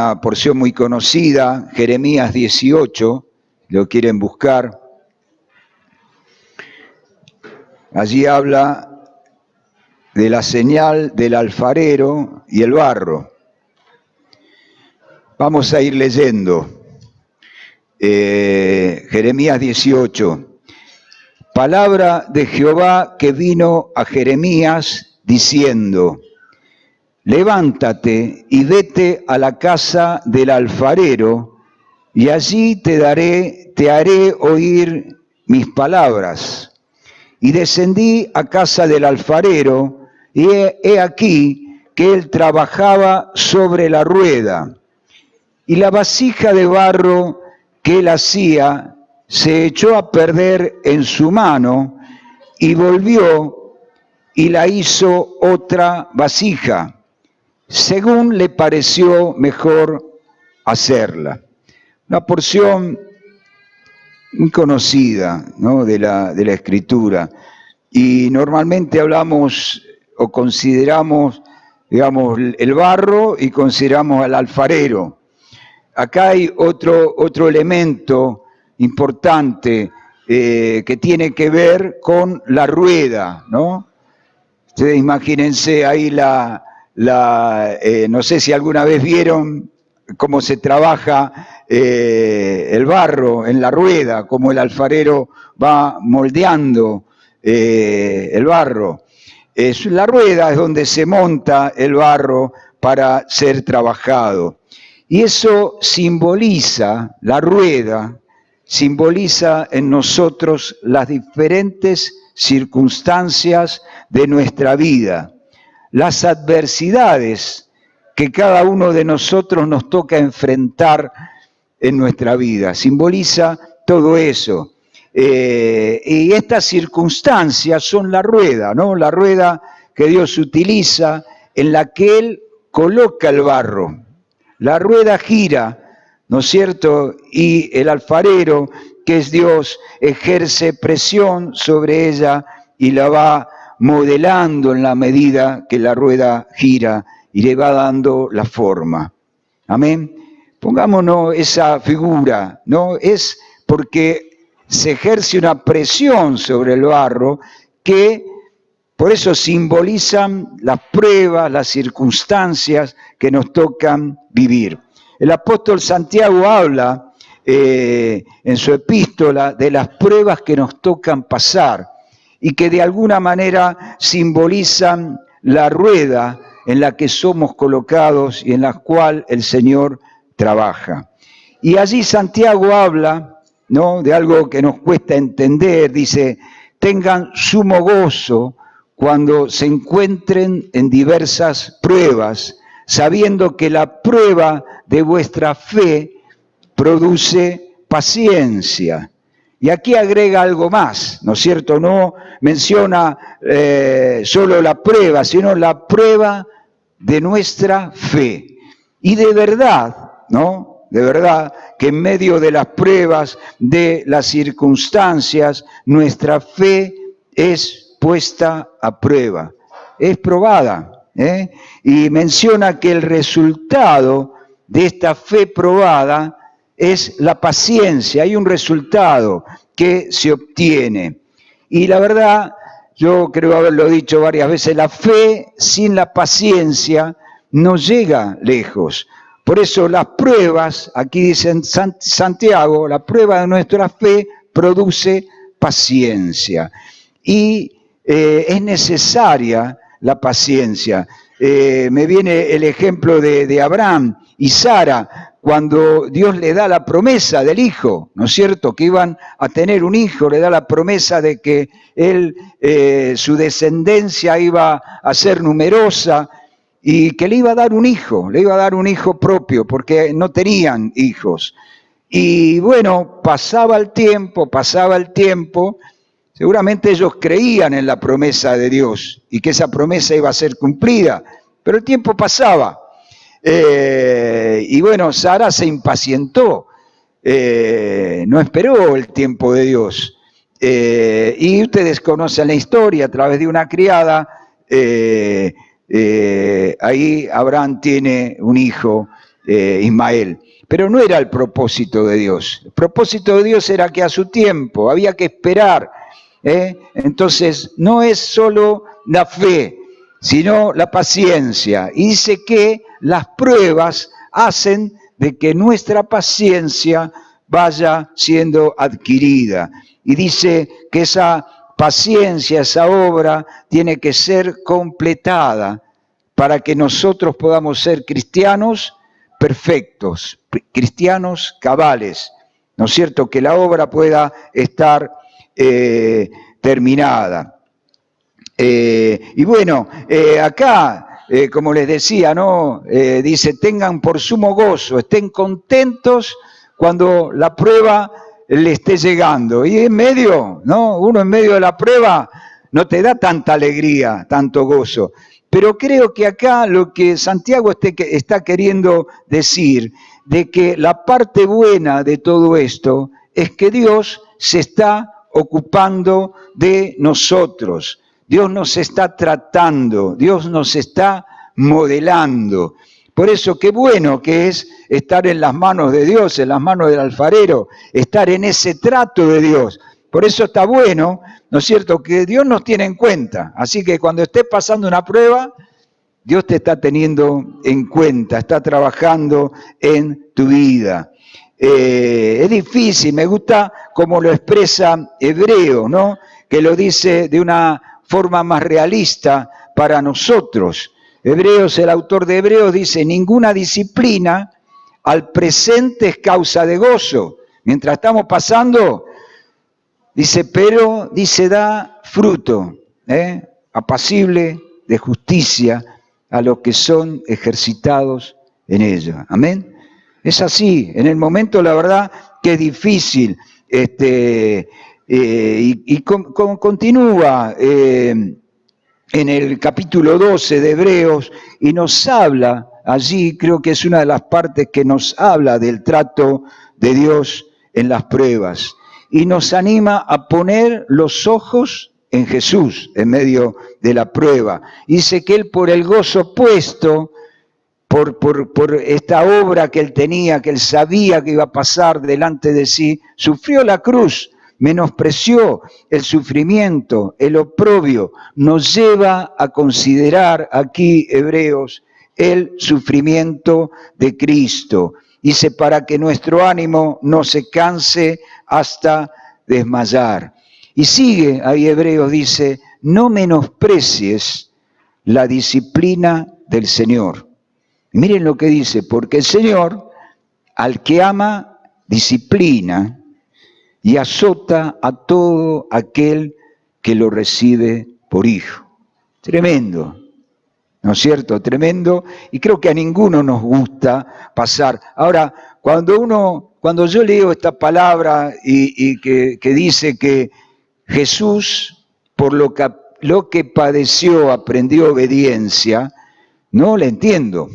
una porción muy conocida, Jeremías 18, lo quieren buscar. Allí habla de la señal del alfarero y el barro. Vamos a ir leyendo. Jeremías 18. Palabra de Jehová que vino a Jeremías diciendo: levántate y vete a la casa del alfarero, y allí te haré oír mis palabras. Y descendí a casa del alfarero, y he aquí que él trabajaba sobre la rueda. Y la vasija de barro que él hacía se echó a perder en su mano, y volvió y la hizo otra vasija, según le pareció mejor hacerla. Una porción muy conocida, ¿no?, de la Escritura. Y normalmente hablamos o consideramos, digamos, el barro y consideramos al alfarero. Acá hay otro elemento importante que tiene que ver con la rueda, ¿no? Ustedes imagínense ahí no sé si alguna vez vieron cómo se trabaja el barro en la rueda, cómo el alfarero va moldeando el barro. La rueda es donde se monta el barro para ser trabajado. Y eso simboliza, la rueda, simboliza en nosotros las diferentes circunstancias de nuestra vida, las adversidades que cada uno de nosotros nos toca enfrentar en nuestra vida. Simboliza todo eso. Y estas circunstancias son la rueda, ¿no? La rueda que Dios utiliza, en la que Él coloca el barro. La rueda gira, ¿no es cierto? Y el alfarero, que es Dios, ejerce presión sobre ella y la va modelando en la medida que la rueda gira y le va dando la forma. Amén. Pongámonos esa figura, ¿no? Es porque se ejerce una presión sobre el barro que por eso simbolizan las pruebas, las circunstancias que nos tocan vivir. El apóstol Santiago habla en su epístola de las pruebas que nos tocan pasar y que de alguna manera simbolizan la rueda en la que somos colocados y en la cual el Señor trabaja. Y allí Santiago habla, ¿no?, de algo que nos cuesta entender. Dice: tengan sumo gozo cuando se encuentren en diversas pruebas, sabiendo que la prueba de vuestra fe produce paciencia. Y aquí agrega algo más, ¿no es cierto? No menciona solo la prueba, sino la prueba de nuestra fe. Y de verdad, ¿no? De verdad que en medio de las pruebas, de las circunstancias, nuestra fe es puesta a prueba, es probada, y menciona que el resultado de esta fe probada es la paciencia. Hay un resultado que se obtiene. Y la verdad, yo creo haberlo dicho varias veces, la fe sin la paciencia no llega lejos. Por eso las pruebas, aquí dice Santiago, la prueba de nuestra fe produce paciencia. Y es necesaria la paciencia. Me viene el ejemplo de Abraham y Sara, cuando Dios le da la promesa del hijo, ¿no es cierto?, que iban a tener un hijo, le da la promesa de que él, su descendencia iba a ser numerosa y que le iba a dar un hijo propio, porque no tenían hijos. Y bueno, pasaba el tiempo, seguramente ellos creían en la promesa de Dios y que esa promesa iba a ser cumplida, pero el tiempo pasaba. Y bueno, Sara se impacientó, no esperó el tiempo de Dios. Y ustedes conocen la historia a través de una criada. Ahí Abraham tiene un hijo Ismael. Pero no era el propósito de Dios. El propósito de Dios era que a su tiempo había que esperar. Entonces, no es solo la fe, sino la paciencia. Y dice que las pruebas hacen de que nuestra paciencia vaya siendo adquirida. Y dice que esa paciencia, esa obra, tiene que ser completada para que nosotros podamos ser cristianos perfectos, cristianos cabales, ¿no es cierto? Que la obra pueda estar terminada. Y bueno, acá, como les decía, ¿no? Dice, tengan por sumo gozo, estén contentos cuando la prueba le esté llegando. Y en medio, ¿no? Uno en medio de la prueba no te da tanta alegría, tanto gozo. Pero creo que acá lo que Santiago está queriendo decir, de que la parte buena de todo esto es que Dios se está ocupando de nosotros. Dios nos está tratando, Dios nos está modelando. Por eso qué bueno que es estar en las manos de Dios, en las manos del alfarero, estar en ese trato de Dios. Por eso está bueno, ¿no es cierto?, que Dios nos tiene en cuenta. Así que cuando estés pasando una prueba, Dios te está teniendo en cuenta, está trabajando en tu vida. Es difícil, me gusta cómo lo expresa Hebreo, ¿no? Que lo dice de una forma más realista para nosotros. Hebreos, el autor de Hebreos dice, ninguna disciplina al presente es causa de gozo. Mientras estamos pasando, dice, pero, dice, da fruto, apacible de justicia a los que son ejercitados en ella. Amén. Es así, en el momento la verdad que es difícil, continúa en el capítulo 12 de Hebreos y nos habla, allí creo que es una de las partes que nos habla del trato de Dios en las pruebas y nos anima a poner los ojos en Jesús en medio de la prueba. Dice que Él por el gozo puesto, por esta obra que Él tenía, que Él sabía que iba a pasar delante de sí, sufrió la cruz, menospreció el sufrimiento, el oprobio. Nos lleva a considerar aquí, Hebreos, el sufrimiento de Cristo. Dice, para que nuestro ánimo no se canse hasta desmayar. Y sigue ahí Hebreos, dice, no menosprecies la disciplina del Señor. Y miren lo que dice, porque el Señor, al que ama, disciplina y azota a todo aquel que lo recibe por hijo. Tremendo, ¿no es cierto? Tremendo, y creo que a ninguno nos gusta pasar. Ahora, cuando yo leo esta palabra y que dice que Jesús, por lo que padeció, aprendió obediencia, no la entiendo,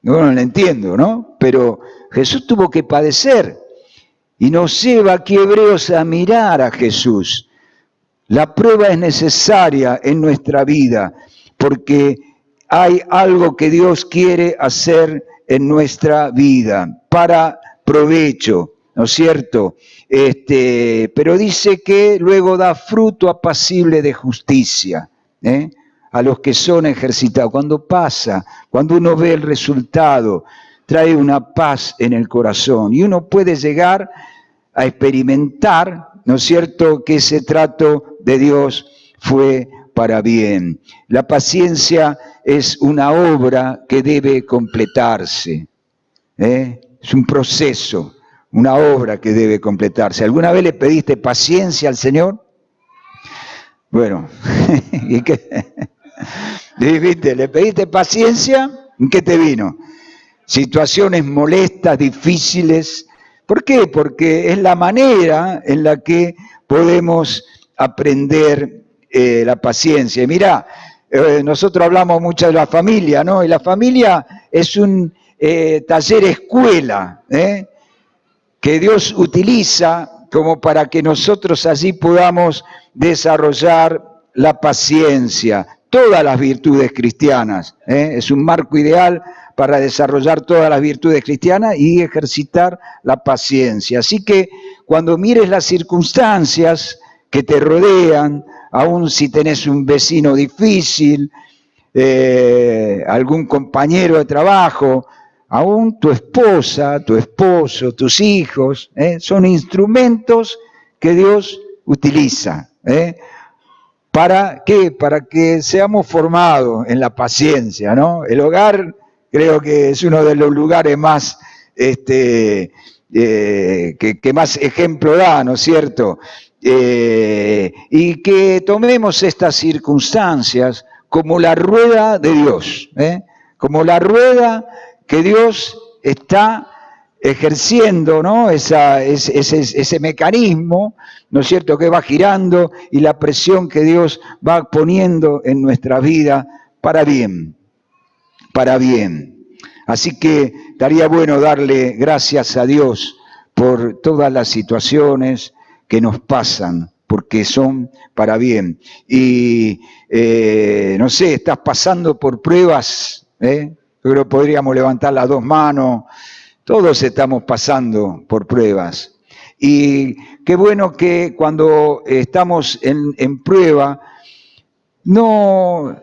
¿no? Pero Jesús tuvo que padecer. Y nos lleva aquí Hebreos a mirar a Jesús. La prueba es necesaria en nuestra vida porque hay algo que Dios quiere hacer en nuestra vida para provecho, ¿no es cierto? Pero dice que luego da fruto apacible de justicia, a los que son ejercitados. Cuando pasa, cuando uno ve el resultado, trae una paz en el corazón y uno puede llegar a experimentar, ¿no es cierto?, que ese trato de Dios fue para bien. La paciencia es una obra que debe completarse, es un proceso, una obra que debe completarse. ¿Alguna vez le pediste paciencia al Señor? Bueno, ¿y qué? ¿Viste? ¿Le pediste paciencia? ¿En qué te vino? Situaciones molestas, difíciles. ¿Por qué? Porque es la manera en la que podemos aprender la paciencia. Mirá, nosotros hablamos mucho de la familia, ¿no? Y la familia es un taller escuela, que Dios utiliza como para que nosotros allí podamos desarrollar la paciencia. todas las virtudes cristianas. Es un marco ideal para desarrollar todas las virtudes cristianas y ejercitar la paciencia. Así que cuando mires las circunstancias que te rodean, aun si tenés un vecino difícil, algún compañero de trabajo, aún tu esposa, tu esposo, tus hijos, son instrumentos que Dios utiliza. ¿Para qué? Para que seamos formados en la paciencia, ¿no? El hogar creo que es uno de los lugares más, que más ejemplo da, ¿no es cierto? Y que tomemos estas circunstancias como la rueda de Dios, como la rueda que Dios está ejerciendo, ¿no? Ese mecanismo, ¿no es cierto?, que va girando y la presión que Dios va poniendo en nuestra vida para bien, para bien. Así que estaría bueno darle gracias a Dios por todas las situaciones que nos pasan, porque son para bien. Y, no sé, estás pasando por pruebas, yo creo que podríamos levantar las dos manos. Todos estamos pasando por pruebas. Y qué bueno que cuando estamos en prueba, no,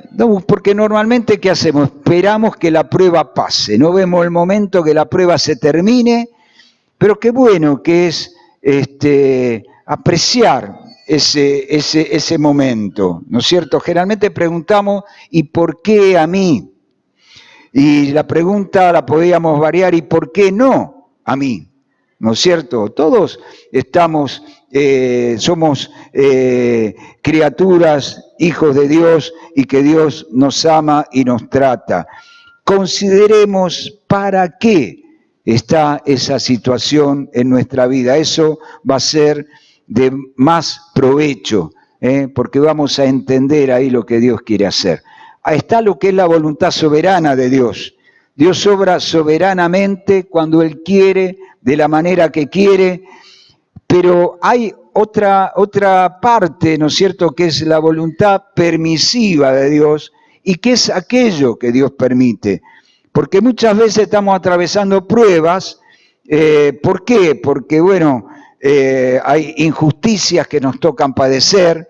porque normalmente ¿qué hacemos? Esperamos que la prueba pase, no vemos el momento que la prueba se termine, pero qué bueno que es apreciar ese momento, ¿no es cierto? Generalmente preguntamos, ¿y por qué a mí? Y la pregunta la podíamos variar, ¿y por qué no a mí? ¿No es cierto? Todos somos criaturas, hijos de Dios, y que Dios nos ama y nos trata. Consideremos para qué está esa situación en nuestra vida. Eso va a ser de más provecho, porque vamos a entender ahí lo que Dios quiere hacer. Ahí está lo que es la voluntad soberana de Dios. Dios obra soberanamente cuando Él quiere, de la manera que quiere, pero hay otra parte, ¿no es cierto?, que es la voluntad permisiva de Dios y que es aquello que Dios permite. Porque muchas veces estamos atravesando pruebas. ¿Por qué? Porque, bueno, hay injusticias que nos tocan padecer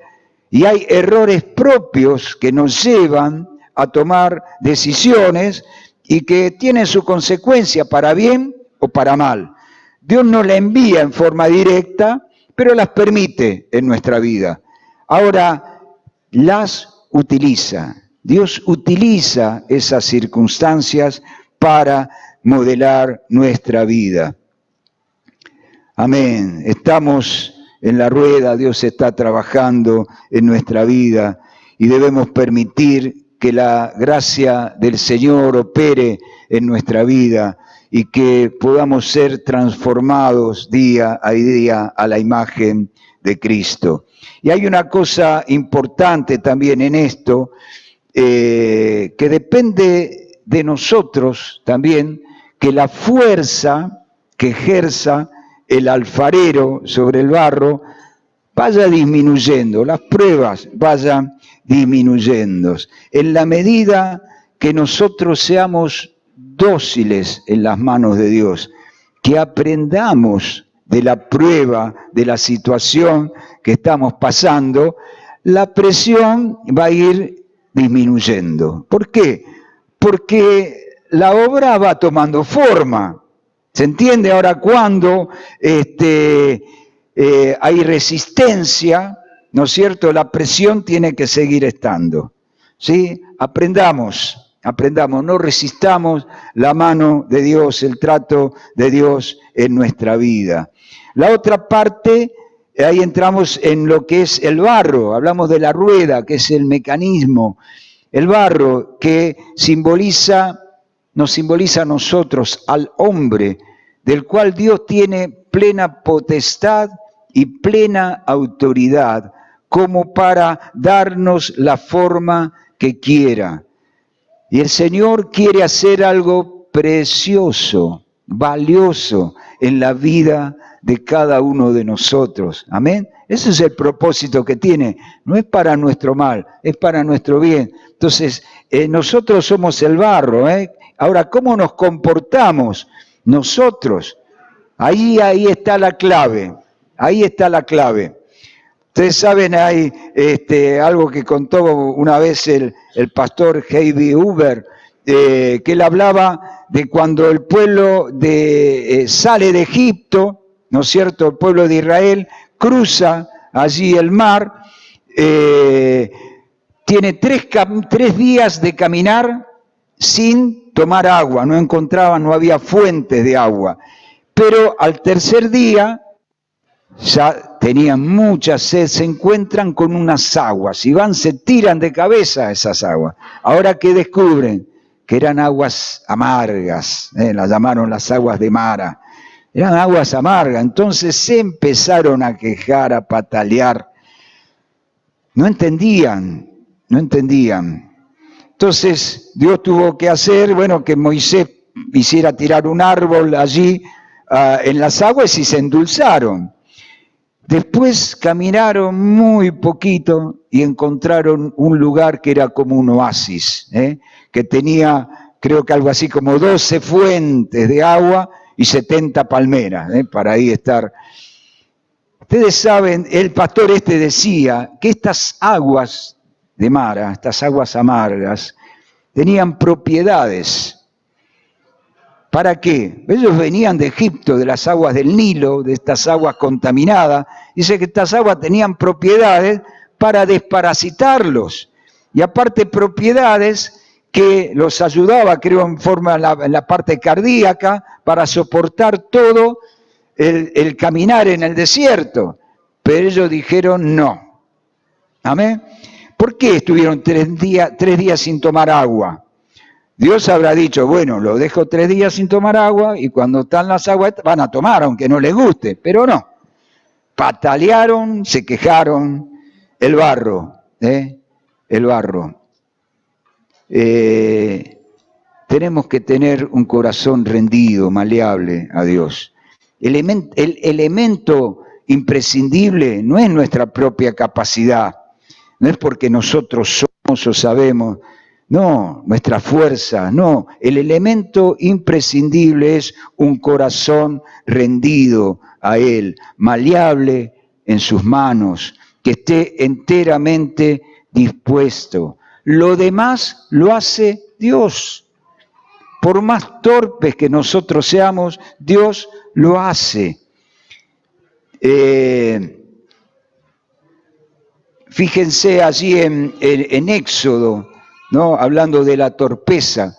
y hay errores propios que nos llevan a tomar decisiones y que tienen su consecuencia para bien o para mal. Dios no la envía en forma directa, pero las permite en nuestra vida. Ahora, las utiliza. Dios utiliza esas circunstancias para modelar nuestra vida. Amén. Estamos en la rueda, Dios está trabajando en nuestra vida y debemos permitir que la gracia del Señor opere en nuestra vida y que podamos ser transformados día a día a la imagen de Cristo. Y hay una cosa importante también en esto, que depende de nosotros también, que la fuerza que ejerza el alfarero sobre el barro vaya disminuyendo, las pruebas vayan disminuyendo. En la medida que nosotros seamos dóciles en las manos de Dios, que aprendamos de la prueba, de la situación que estamos pasando, la presión va a ir disminuyendo. ¿Por qué? Porque la obra va tomando forma. ¿Se entiende? Ahora, cuando hay resistencia, ¿no es cierto?, la presión tiene que seguir estando. ¿Sí? Aprendamos, no resistamos la mano de Dios, el trato de Dios en nuestra vida. La otra parte, ahí entramos en lo que es el barro, hablamos de la rueda, que es el mecanismo. El barro que nos simboliza a nosotros, al hombre, del cual Dios tiene plena potestad y plena autoridad, como para darnos la forma que quiera. Y el Señor quiere hacer algo precioso valioso en la vida de cada uno de nosotros. Amén. Ese es el propósito que tiene. No es para nuestro mal, es para nuestro bien. Entonces, nosotros somos el barro. Ahora, ¿cómo nos comportamos nosotros? Ahí está la clave. Ahí está la clave. Ustedes saben, hay algo que contó una vez el pastor Heidi Huber, que él hablaba de cuando el pueblo sale de Egipto, ¿no es cierto? El pueblo de Israel cruza allí el mar, tiene tres días de caminar sin tomar agua, no encontraban, no había fuentes de agua. Pero al tercer día ya tenían mucha sed, se encuentran con unas aguas y se tiran de cabeza a esas aguas. Ahora que descubren que eran aguas amargas, las llamaron las aguas de Mara, eran aguas amargas, entonces se empezaron a quejar, a patalear, no entendían. Entonces Dios tuvo que hacer, que Moisés hiciera tirar un árbol allí en las aguas y se endulzaron. Después caminaron muy poquito y encontraron un lugar que era como un oasis, que tenía, creo que algo así como 12 fuentes de agua y 70 palmeras, para ahí estar. Ustedes saben, el pastor decía que estas aguas de Mara, estas aguas amargas, tenían propiedades. ¿Para qué? Ellos venían de Egipto, de las aguas del Nilo, de estas aguas contaminadas. Dice que estas aguas tenían propiedades para desparasitarlos. Y aparte propiedades que los ayudaba, creo, en la parte cardíaca, para soportar todo el caminar en el desierto. Pero ellos dijeron no. ¿Amén? ¿Por qué estuvieron 3 días sin tomar agua? Dios habrá dicho, bueno, lo dejo 3 días sin tomar agua y cuando están las aguas van a tomar, aunque no les guste, pero no. Patalearon, se quejaron, el barro. Tenemos que tener un corazón rendido, maleable a Dios. El elemento imprescindible no es nuestra propia capacidad, no es porque nosotros somos o sabemos. No, nuestra fuerza, no. El elemento imprescindible es un corazón rendido a Él, maleable en sus manos, que esté enteramente dispuesto. Lo demás lo hace Dios. Por más torpes que nosotros seamos, Dios lo hace. Fíjense allí en Éxodo, ¿no? Hablando de la torpeza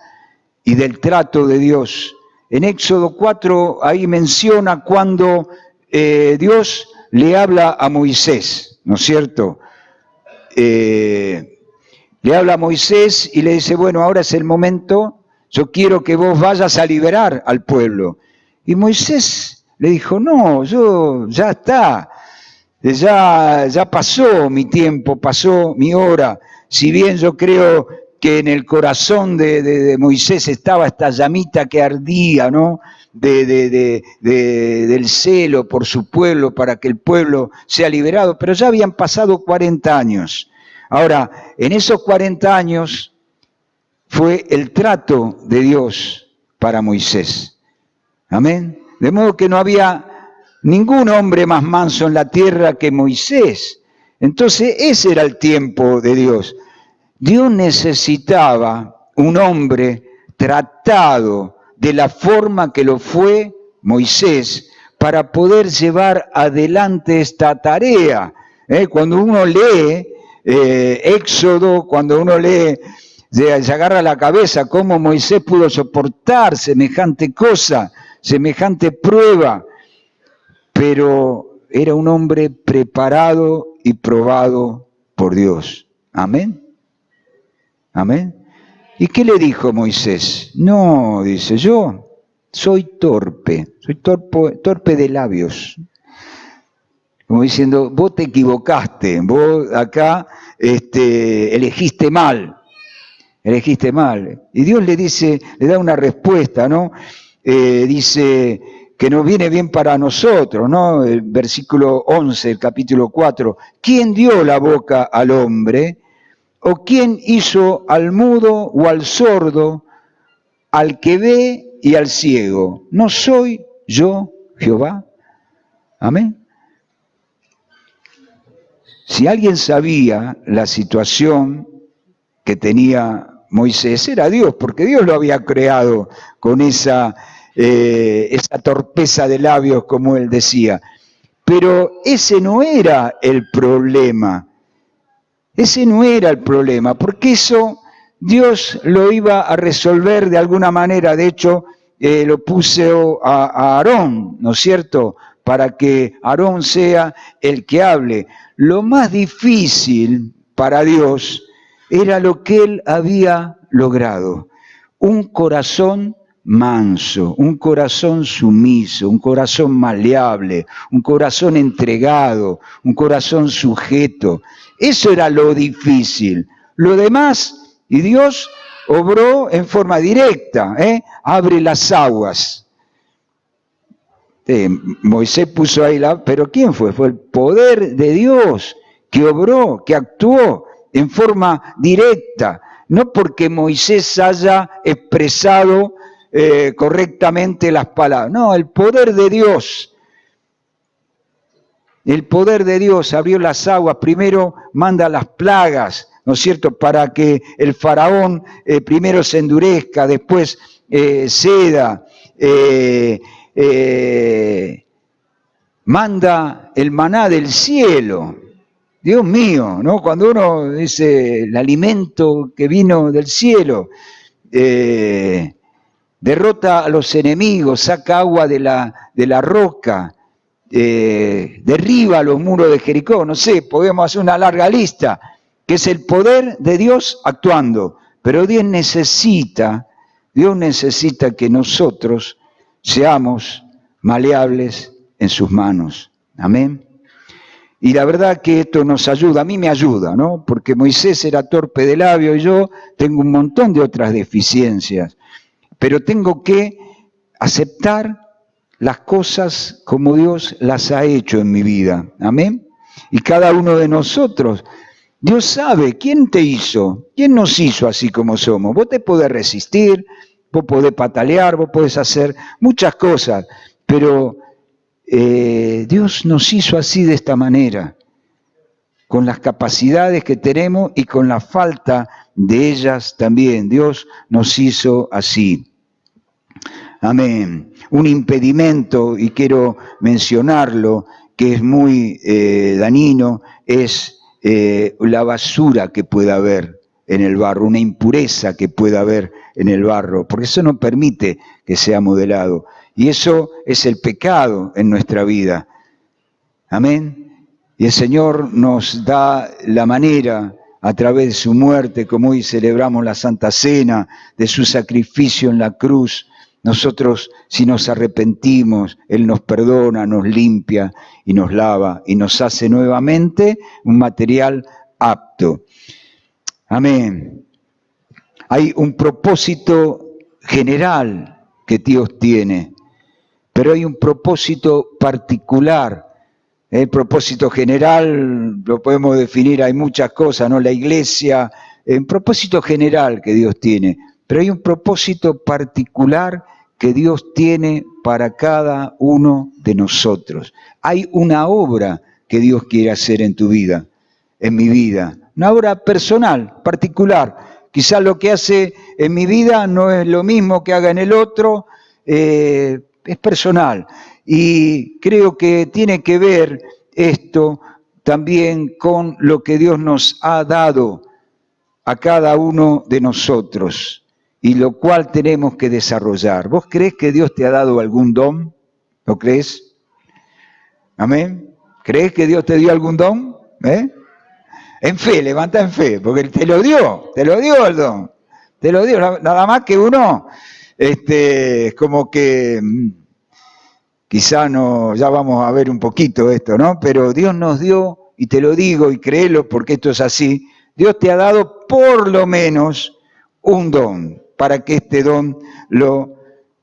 y del trato de Dios. En Éxodo 4, ahí menciona cuando Dios le habla a Moisés, ¿no es cierto? Le habla a Moisés y le dice, bueno, ahora es el momento, yo quiero que vos vayas a liberar al pueblo. Y Moisés le dijo, no, ya está, ya pasó mi tiempo, pasó mi hora. Si bien yo creo que en el corazón de Moisés estaba esta llamita que ardía, ¿no? Del celo por su pueblo, para que el pueblo sea liberado, pero ya habían pasado 40 años. Ahora, en esos 40 años fue el trato de Dios para Moisés. Amén. De modo que no había ningún hombre más manso en la tierra que Moisés. Entonces ese era el tiempo de Dios. Dios necesitaba un hombre tratado de la forma que lo fue Moisés para poder llevar adelante esta tarea. Cuando uno lee Éxodo, cuando uno lee, se agarra la cabeza cómo Moisés pudo soportar semejante cosa, semejante prueba, pero era un hombre preparado y probado por Dios. Amén. Amén. ¿Y qué le dijo Moisés? No, dice, yo soy torpe de labios. Como diciendo, vos te equivocaste, vos acá elegiste mal. Y Dios le dice, le da una respuesta, ¿no? dice que nos viene bien para nosotros, ¿no? El versículo 11, el capítulo 4. ¿Quién dio la boca al hombre? ¿O quién hizo al mudo o al sordo, al que ve y al ciego? ¿No soy yo Jehová? Amén. Si alguien sabía la situación que tenía Moisés, era Dios, porque Dios lo había creado con esa torpeza de labios, como él decía. Pero ese no era el problema. Ese no era el problema, porque eso Dios lo iba a resolver de alguna manera. De hecho, lo puso a Aarón, ¿no es cierto?, para que Aarón sea el que hable. Lo más difícil para Dios era lo que él había logrado: un corazón manso, un corazón sumiso, un corazón maleable, un corazón entregado, un corazón sujeto. Eso era lo difícil. Lo demás, y Dios obró en forma directa, abre las aguas. Moisés puso ahí pero ¿quién fue? Fue el poder de Dios que obró, que actuó en forma directa. No porque Moisés haya expresado correctamente las palabras. No, el poder de Dios. El poder de Dios abrió las aguas. Primero manda las plagas, ¿no es cierto?, para que el faraón primero se endurezca, después ceda. Manda el maná del cielo. Dios mío, ¿no? Cuando uno dice el alimento que vino del cielo, derrota a los enemigos, saca agua de la roca, derriba los muros de Jericó, no sé, podemos hacer una larga lista, que es el poder de Dios actuando. Pero Dios necesita que nosotros seamos maleables en sus manos. Amén. Y la verdad que esto nos ayuda, a mí me ayuda, ¿no? Porque Moisés era torpe de labio y yo tengo un montón de otras deficiencias, pero tengo que aceptar las cosas como Dios las ha hecho en mi vida. Amén. Y cada uno de nosotros, Dios sabe quién te hizo, quién nos hizo así como somos. Vos te podés resistir, vos podés patalear, vos podés hacer muchas cosas, pero Dios nos hizo así, de esta manera, con las capacidades que tenemos y con la falta de ellas también. Dios nos hizo así. Amén. Un impedimento, y quiero mencionarlo, que es muy dañino, es la basura que pueda haber en el barro, una impureza que pueda haber en el barro, porque eso no permite que sea modelado. Y eso es el pecado en nuestra vida. Amén. Y el Señor nos da la manera, a través de su muerte, como hoy celebramos la Santa Cena, de su sacrificio en la cruz. Nosotros, si nos arrepentimos, Él nos perdona, nos limpia y nos lava y nos hace nuevamente un material apto. Amén. Hay un propósito general que Dios tiene, pero hay un propósito particular. El propósito general lo podemos definir, hay muchas cosas, ¿no? La iglesia, un propósito general que Dios tiene, pero hay un propósito particular que Dios tiene para cada uno de nosotros. Hay una obra que Dios quiere hacer en tu vida, en mi vida, una obra personal, particular. Quizás lo que hace en mi vida no es lo mismo que haga en el otro, es personal. Y creo que tiene que ver esto también con lo que Dios nos ha dado a cada uno de nosotros, y lo cual tenemos que desarrollar. ¿Vos creés que Dios te ha dado algún don? ¿Lo crees? ¿Amén? ¿Creés que Dios te dio algún don? En fe, levanta en fe, porque te lo dio el don. Te lo dio, nada más que uno, como que quizá no, ya vamos a ver un poquito esto, ¿no? Pero Dios nos dio, y te lo digo y créelo porque esto es así, Dios te ha dado por lo menos un don, para que este don lo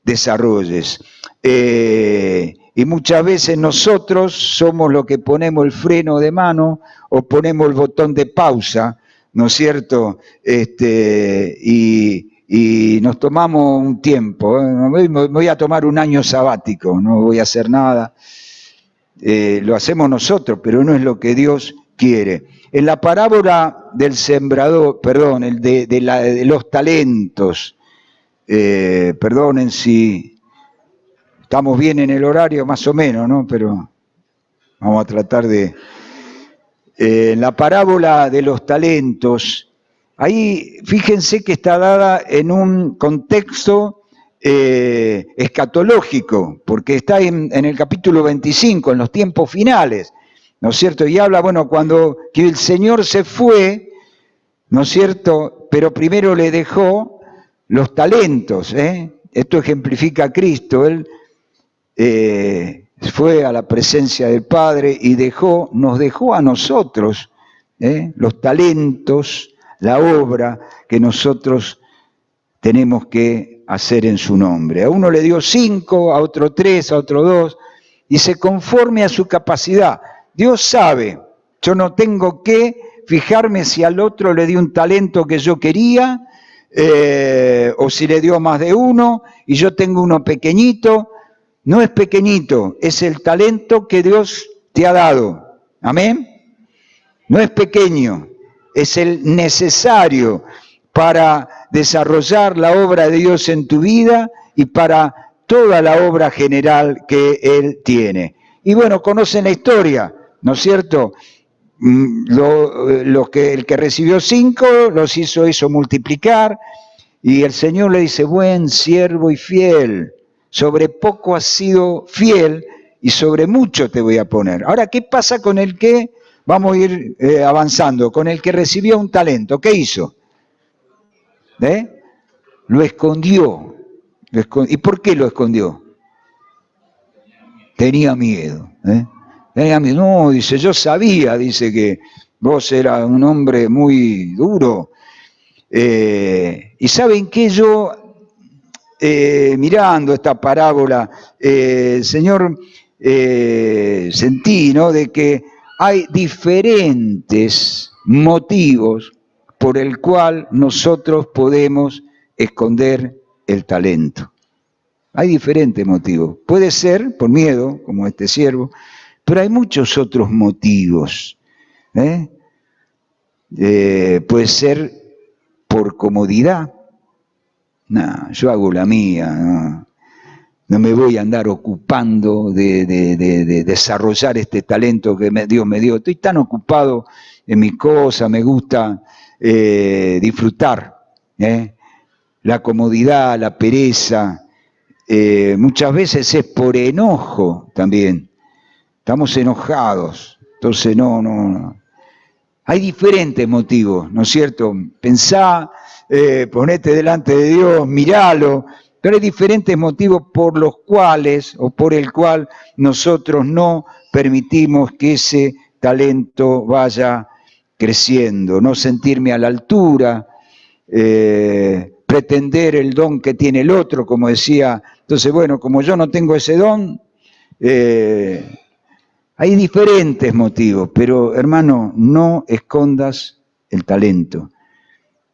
desarrolles. Y muchas veces nosotros somos los que ponemos el freno de mano o ponemos el botón de pausa, ¿no es cierto? Y nos tomamos un tiempo. Me voy a tomar un año sabático, no voy a hacer nada. Lo hacemos nosotros, pero no es lo que Dios quiere. En la parábola del sembrador, perdón, de los talentos, perdonen si estamos bien en el horario, más o menos, ¿no? Pero vamos a tratar de... en la parábola de los talentos, ahí fíjense que está dada en un contexto escatológico, porque está en el capítulo 25, en los tiempos finales, ¿no es cierto? Y habla, bueno, cuando que el Señor se fue, ¿no es cierto? Pero primero le dejó los talentos, ¿eh? Esto ejemplifica a Cristo. Él fue a la presencia del Padre y nos dejó a nosotros los talentos, la obra que nosotros tenemos que hacer en su nombre. A uno le dio 5, a otro 3, a otro 2, dice conforme a su capacidad. Dios sabe, yo no tengo que fijarme si al otro le dio un talento que yo quería, o si le dio más de uno, y yo tengo uno pequeñito. No es pequeñito, es el talento que Dios te ha dado. ¿Amén? No es pequeño, es el necesario para desarrollar la obra de Dios en tu vida y para toda la obra general que Él tiene. Y bueno, conocen la historia, ¿no es cierto? El que recibió 5 los hizo multiplicar, y el Señor le dice, buen siervo y fiel, sobre poco has sido fiel y sobre mucho te voy a poner. Ahora, ¿qué pasa con el que, vamos a ir avanzando, con el que recibió un talento? ¿Qué hizo? Lo escondió. ¿Y por qué lo escondió? Tenía miedo. Tenía miedo. No, dice, yo sabía, dice, que vos eras un hombre muy duro. Y ¿saben qué? Yo, mirando esta parábola, Señor, sentí, ¿no?, de que hay diferentes motivos por el cual nosotros podemos esconder el talento. Hay diferentes motivos. Puede ser por miedo, como este siervo, pero hay muchos otros motivos. Puede ser por comodidad. No, yo hago la mía, no me voy a andar ocupando de desarrollar este talento que Dios me dio. Estoy tan ocupado en mi cosa, me gusta disfrutar. La comodidad, la pereza, muchas veces es por enojo también. Estamos enojados, entonces no. Hay diferentes motivos, ¿no es cierto? Pensá, ponete delante de Dios, miralo, pero hay diferentes motivos por los cuales o por el cual nosotros no permitimos que ese talento vaya creciendo, no sentirme a la altura, pretender el don que tiene el otro, como decía. Entonces, bueno, como yo no tengo ese don, hay diferentes motivos, pero hermano, no escondas el talento.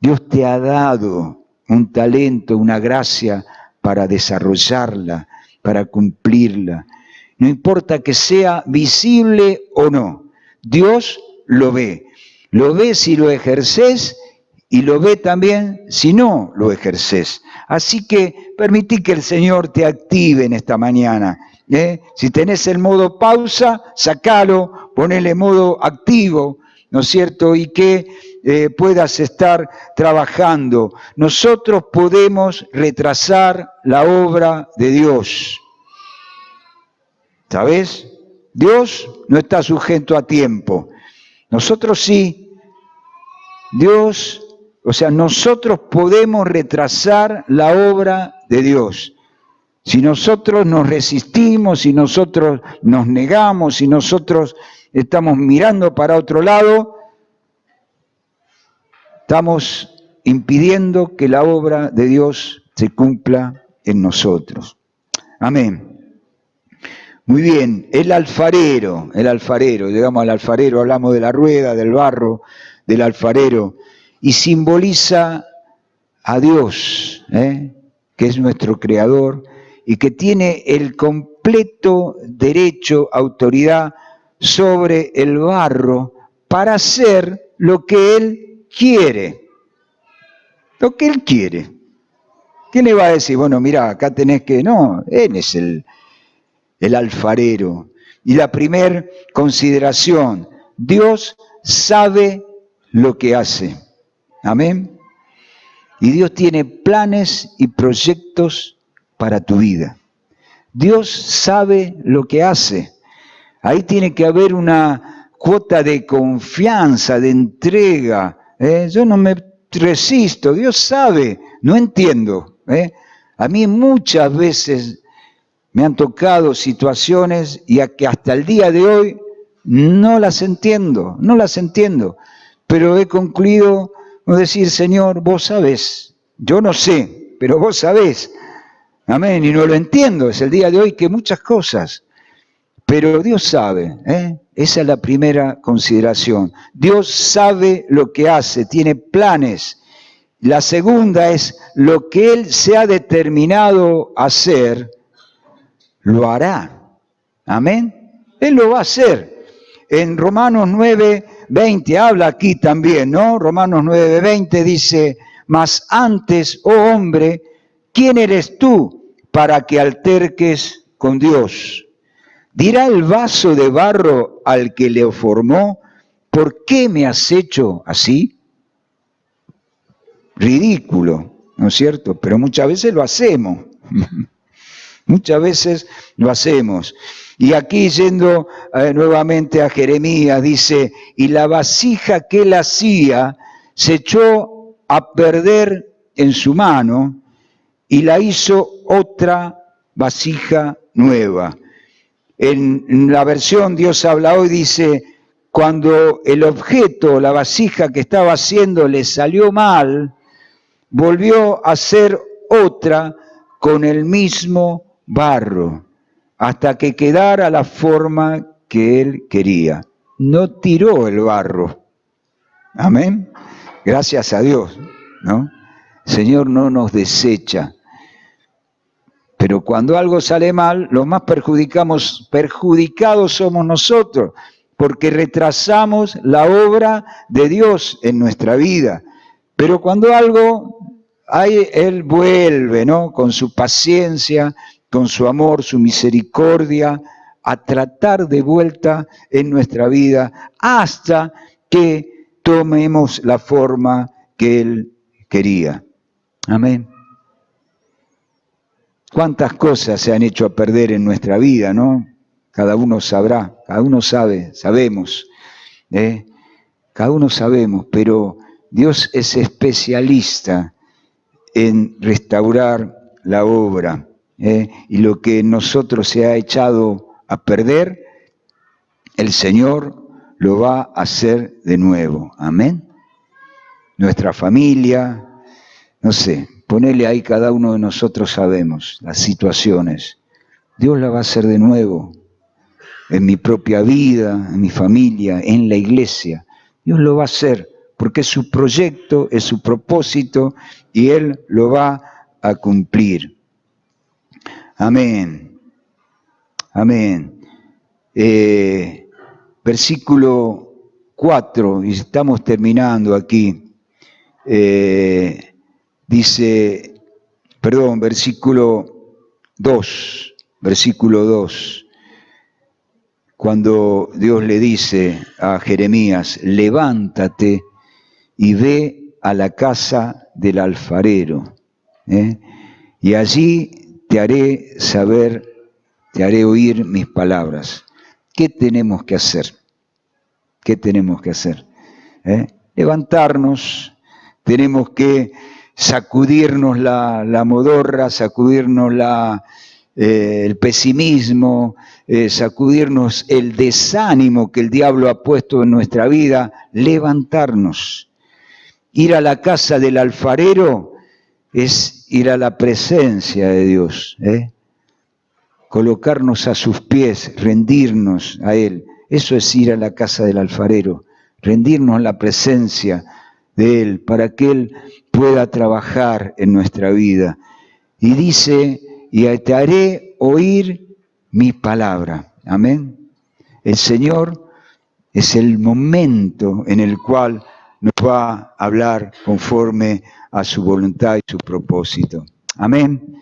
Dios te ha dado un talento, una gracia para desarrollarla, para cumplirla. No importa que sea visible o no, Dios lo ve. Lo ve si lo ejerces y lo ve también si no lo ejerces. Así que permití que el Señor te active en esta mañana. Si tenés el modo pausa, sacalo, ponele modo activo, ¿no es cierto? Y que puedas estar trabajando. Nosotros podemos retrasar la obra de Dios. ¿Sabes? Dios no está sujeto a tiempo. Nosotros sí. Nosotros podemos retrasar la obra de Dios. Si nosotros nos resistimos, si nosotros nos negamos, si nosotros estamos mirando para otro lado, estamos impidiendo que la obra de Dios se cumpla en nosotros. Amén. Muy bien, el alfarero, llegamos al alfarero, hablamos de la rueda, del barro, del alfarero, y simboliza a Dios, que es nuestro creador y que tiene el completo derecho, autoridad sobre el barro para hacer lo que Él quiere. Lo que Él quiere. ¿Quién le va a decir, bueno, mira, acá tenés que...? No, Él es el alfarero. Y la primer consideración, Dios sabe lo que hace. Amén. Y Dios tiene planes y proyectos para tu vida. Dios sabe lo que hace. Ahí tiene que haber una cuota de confianza, de entrega. Yo no me resisto, Dios sabe, no entiendo. A mí muchas veces me han tocado situaciones y que hasta el día de hoy no las entiendo. Pero he concluido con decir, Señor, vos sabés, yo no sé, pero vos sabés. Amén, y no lo entiendo, es el día de hoy que muchas cosas, pero Dios sabe, esa es la primera consideración. Dios sabe lo que hace, tiene planes. La segunda es lo que Él se ha determinado a hacer, lo hará. Amén. Él lo va a hacer. En Romanos 9:20 habla aquí también, ¿no? Romanos 9:20 dice, mas antes, oh hombre, ¿quién eres tú para que alterques con Dios? Dirá el vaso de barro al que le formó, ¿por qué me has hecho así? Ridículo, ¿no es cierto? Pero muchas veces lo hacemos. Muchas veces lo hacemos. Y aquí yendo nuevamente a Jeremías, dice, y la vasija que él hacía se echó a perder en su mano y la hizo otra vasija nueva. En la versión Dios habla hoy dice, cuando el objeto, la vasija que estaba haciendo le salió mal, volvió a hacer otra con el mismo barro, hasta que quedara la forma que él quería. No tiró el barro. Amén. Gracias a Dios, ¿no? El Señor no nos desecha. Pero cuando algo sale mal, los más perjudicados somos nosotros, porque retrasamos la obra de Dios en nuestra vida. Pero cuando algo hay, Él vuelve, ¿no? Con su paciencia, con su amor, su misericordia, a tratar de vuelta en nuestra vida hasta que tomemos la forma que Él quería. Amén. ¿Cuántas cosas se han hecho a perder en nuestra vida, no? Cada uno sabrá, cada uno sabe, sabemos, cada uno sabemos, pero Dios es especialista en restaurar la obra, y lo que en nosotros se ha echado a perder, el Señor lo va a hacer de nuevo. Amén. Nuestra familia, no sé, ponele ahí, cada uno de nosotros sabemos las situaciones. Dios la va a hacer de nuevo. En mi propia vida, en mi familia, en la iglesia. Dios lo va a hacer porque es su proyecto, es su propósito y Él lo va a cumplir. Amén. Amén. Versículo 4, y estamos terminando aquí. Dice, perdón, versículo 2, cuando Dios le dice a Jeremías, levántate y ve a la casa del alfarero, y allí te haré saber, te haré oír mis palabras. ¿Qué tenemos que hacer? ¿Qué tenemos que hacer? Levantarnos, tenemos que sacudirnos la modorra, sacudirnos el pesimismo, sacudirnos el desánimo que el diablo ha puesto en nuestra vida, levantarnos. Ir a la casa del alfarero es ir a la presencia de Dios, colocarnos a sus pies, rendirnos a Él. Eso es ir a la casa del alfarero, rendirnos en la presencia de Él, para que Él pueda trabajar en nuestra vida. Y dice, y te haré oír mi palabra. Amén. El Señor es el momento en el cual nos va a hablar conforme a su voluntad y su propósito. Amén.